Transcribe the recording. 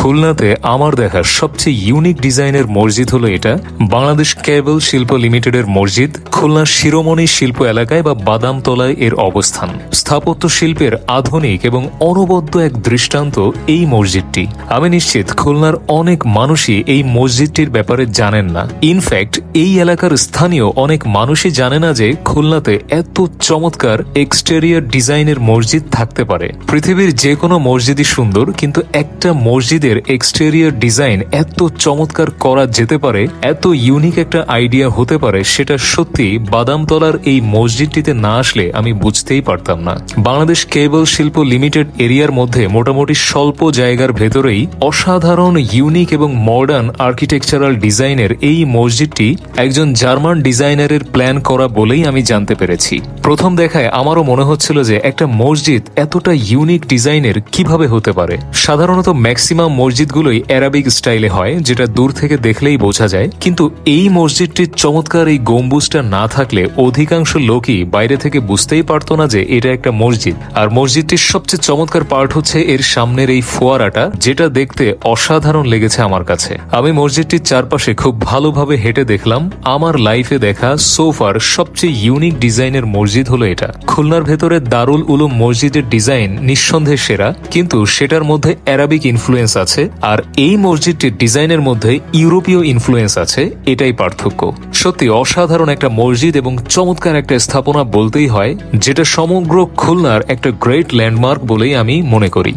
খুলনাতে আমার দেখা সবচেয়ে ইউনিক ডিজাইনের মসজিদ হলো এটা বাংলাদেশ কেবল শিল্প লিমিটেডের মসজিদ। খুলনার শিরোমণি শিল্প এলাকায় বা বাদামতলায় এর অবস্থান। স্থাপত্য শিল্পের আধুনিক এবং অনবদ্য এক দৃষ্টান্ত এই মসজিদটি। আমি নিশ্চিত খুলনার অনেক মানুষই এই মসজিদটির ব্যাপারে জানেন না। ইনফ্যাক্ট এই এলাকার স্থানীয় অনেক মানুষই জানে না যে খুলনাতে এত চমৎকার এক্সটেরিয়র ডিজাইনের মসজিদ থাকতে পারে। পৃথিবীর যে কোনো মসজিদই সুন্দর, কিন্তু একটা মসজিদের এক্সটেরিয়র ডিজাইন এত চমৎকার করা যেতে পারে, এত ইউনিক একটা আইডিয়া হতে পারে, সেটা সত্যি বাদামতলার এই মসজিদটিতে না আসলে আমি বুঝতেই পারতাম না। বাংলাদেশ কেবল শিল্প লিমিটেড এরিয়ার মধ্যে মোটামুটি স্বল্প জায়গার ভেতরেই অসাধারণ ইউনিক এবং মডার্ন আর্কিটেকচারাল ডিজাইনের এই মসজিদটি একজন জার্মান ডিজাইনারের প্ল্যান করা বলেই আমি জানতে পেরেছি। প্রথম দেখায় আমারও মনে হচ্ছিল যে একটা মসজিদ এতটা ইউনিক ডিজাইনের কিভাবে হতে পারে। সাধারণত ম্যাক্সিমাম মসজিদগুলোই অ্যারাবিক স্টাইলে হয়, যেটা দূর থেকে দেখলেই বোঝা যায়, কিন্তু এই মসজিদটির চমৎকার এই গম্বুজটা না থাকলে অধিকাংশ লোকই বাইরে থেকে বুঝতেই পারতো না যে এটা একটা মসজিদ। আর মসজিদটির সবচেয়ে চমৎকার পার্ট হচ্ছে এর সামনের এই ফোয়ারাটা, যেটা দেখতে অসাধারণ লেগেছে আমার কাছে। আমি মসজিদটির চারপাশে খুব ভালোভাবে হেঁটে দেখলাম। আমার লাইফে দেখা সোফার সবচেয়ে ইউনিক ডিজাইনের মসজিদ হলো এটা। খুলনার ভেতরে দারুল উলুম মসজিদের ডিজাইন নিঃসন্দেহে সেরা, কিন্তু সেটার মধ্যে অ্যারাবিক ইনফ্লুয়েন্স আছে, আর এই মসজিদটির ডিজাইনের মধ্যে ইউরোপীয় ইনফ্লুয়েন্স আছে। এটাই পার্থক্য। সত্যি অসাধারণ একটা মসজিদ এবং চমৎকার একটা স্থাপনা বলতেই হয়, যেটা সমগ্র খুলনার একটা গ্রেট ল্যান্ডমার্ক বলেই আমি মনে করি।